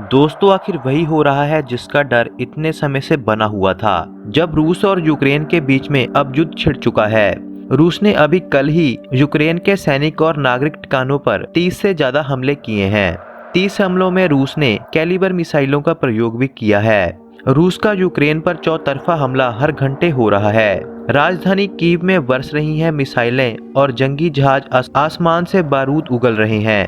दोस्तों, आखिर वही हो रहा है जिसका डर इतने समय से बना हुआ था। जब रूस और यूक्रेन के बीच में अब युद्ध छिड़ चुका है। रूस ने अभी कल ही यूक्रेन के सैनिक और नागरिक ठिकानों पर 30 से ज्यादा हमले किए हैं। 30 हमलों में रूस ने कैलिबर मिसाइलों का प्रयोग भी किया है। रूस का यूक्रेन पर चौतरफा हमला हर घंटे हो रहा है। राजधानी कीव में बरस रही हैं मिसाइलें और जंगी जहाज आसमान से बारूद उगल रहे हैं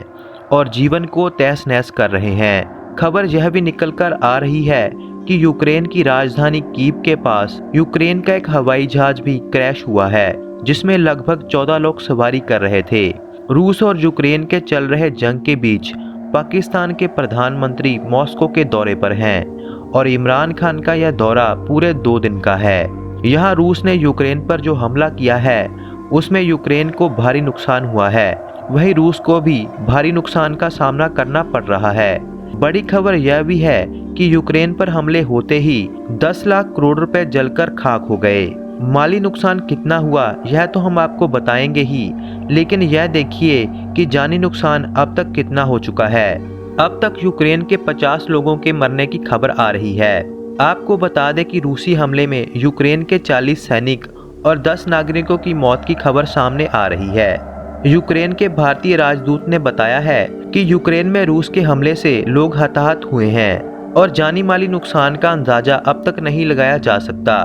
और जीवन को तहस नहस कर रहे हैं। खबर यह भी निकल कर आ रही है कि यूक्रेन की राजधानी कीव के पास यूक्रेन का एक हवाई जहाज भी क्रैश हुआ है, जिसमें लगभग 14 लोग सवारी कर रहे थे। रूस और यूक्रेन के चल रहे जंग के बीच पाकिस्तान के प्रधानमंत्री मॉस्को के दौरे पर हैं और इमरान खान का यह दौरा पूरे 2 दिन का है। यहाँ रूस ने यूक्रेन पर जो हमला किया है उसमें यूक्रेन को भारी नुकसान हुआ है, वहीं रूस को भी भारी नुकसान का सामना करना पड़ रहा है। बड़ी खबर यह भी है कि यूक्रेन पर हमले होते ही 10 लाख करोड़ रुपए जलकर खाक हो गए। माली नुकसान कितना हुआ यह तो हम आपको बताएंगे ही, लेकिन यह देखिए कि जानी नुकसान अब तक कितना हो चुका है। अब तक यूक्रेन के 50 लोगों के मरने की खबर आ रही है। आपको बता दें कि रूसी हमले में यूक्रेन के 40 सैनिक और 10 नागरिकों की मौत की खबर सामने आ रही है। यूक्रेन के भारतीय राजदूत ने बताया है कि यूक्रेन में रूस के हमले से लोग हताहत हुए हैं और जानी माली नुकसान का अंदाजा अब तक नहीं लगाया जा सकता।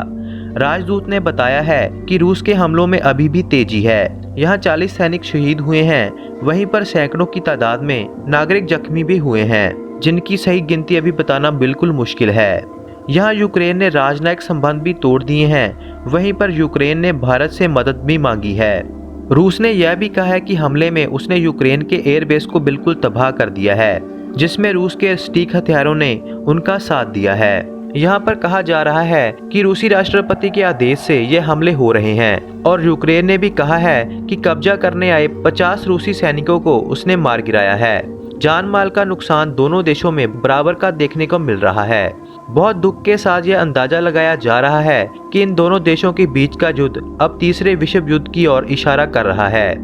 राजदूत ने बताया है कि रूस के हमलों में अभी भी तेजी है। यहाँ 40 सैनिक शहीद हुए हैं, वहीं पर सैकड़ों की तादाद में नागरिक जख्मी भी हुए हैं, जिनकी सही गिनती अभी बताना बिल्कुल मुश्किल है। यहाँ यूक्रेन ने राजनयिक संबंध भी तोड़ दिए हैं, वहीं पर यूक्रेन ने भारत से मदद भी मांगी है। रूस ने यह भी कहा है कि हमले में उसने यूक्रेन के एयरबेस को बिल्कुल तबाह कर दिया है, जिसमें रूस के सटीक हथियारों ने उनका साथ दिया है। यहाँ पर कहा जा रहा है कि रूसी राष्ट्रपति के आदेश से ये हमले हो रहे हैं और यूक्रेन ने भी कहा है कि कब्जा करने आए 50 रूसी सैनिकों को उसने मार गिराया है। जान माल का नुकसान दोनों देशों में बराबर का देखने को मिल रहा है। बहुत दुख के साथ यह अंदाजा लगाया जा रहा है कि इन दोनों देशों के बीच का युद्ध अब तीसरे विश्व युद्ध की ओर इशारा कर रहा है।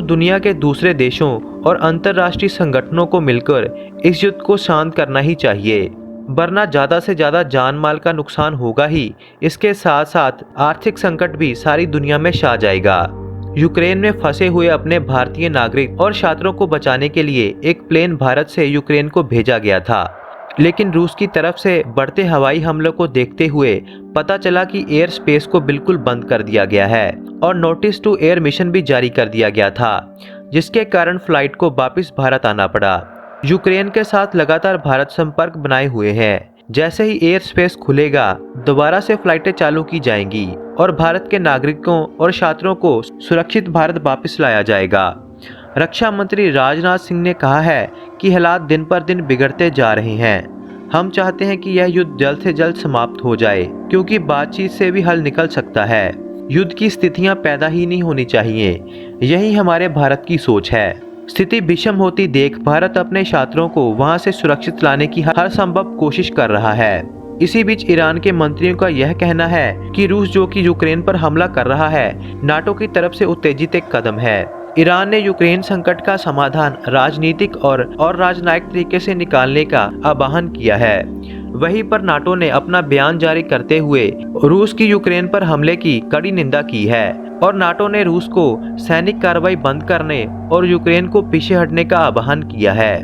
दुनिया के दूसरे देशों और अंतर्राष्ट्रीय संगठनों को मिलकर इस युद्ध को शांत करना ही चाहिए, वरना ज्यादा से ज्यादा जान माल का नुकसान होगा ही, इसके साथ साथ आर्थिक संकट भी सारी दुनिया में छा जाएगा। यूक्रेन में फंसे हुए अपने भारतीय नागरिक और छात्रों को बचाने के लिए एक प्लेन भारत से यूक्रेन को भेजा गया था, लेकिन रूस की तरफ से बढ़ते हवाई हमलों को देखते हुए पता चला कि एयर स्पेस को बिल्कुल बंद कर दिया गया है और नोटिस टू एयर मिशन भी जारी कर दिया गया था, जिसके कारण फ्लाइट को वापस भारत आना पड़ा। यूक्रेन के साथ लगातार भारत संपर्क बनाए हुए है। जैसे ही एयर स्पेस खुलेगा दोबारा से फ्लाइटें चालू की जाएंगी और भारत के नागरिकों और छात्रों को सुरक्षित भारत वापस लाया जाएगा। रक्षा मंत्री राजनाथ सिंह ने कहा है कि हालात दिन पर दिन बिगड़ते जा रहे हैं। हम चाहते हैं कि यह युद्ध जल्द से जल्द समाप्त हो जाए, क्योंकि बातचीत से भी हल निकल सकता है। युद्ध की स्थितियां पैदा ही नहीं होनी चाहिए, यही हमारे भारत की सोच है। स्थिति विषम होती देख भारत अपने छात्रों को वहां से सुरक्षित लाने की हर संभव कोशिश कर रहा है। इसी बीच ईरान के मंत्रियों का यह कहना है कि रूस जो कि यूक्रेन पर हमला कर रहा है, नाटो की तरफ से उत्तेजित एक कदम है। ईरान ने यूक्रेन संकट का समाधान राजनीतिक और राजनयिक तरीके से निकालने का आह्वान किया है। वहीं पर नाटो ने अपना बयान जारी करते हुए रूस की यूक्रेन पर हमले की कड़ी निंदा की है और नाटो ने रूस को सैनिक कार्रवाई बंद करने और यूक्रेन को पीछे हटने का आह्वान किया है।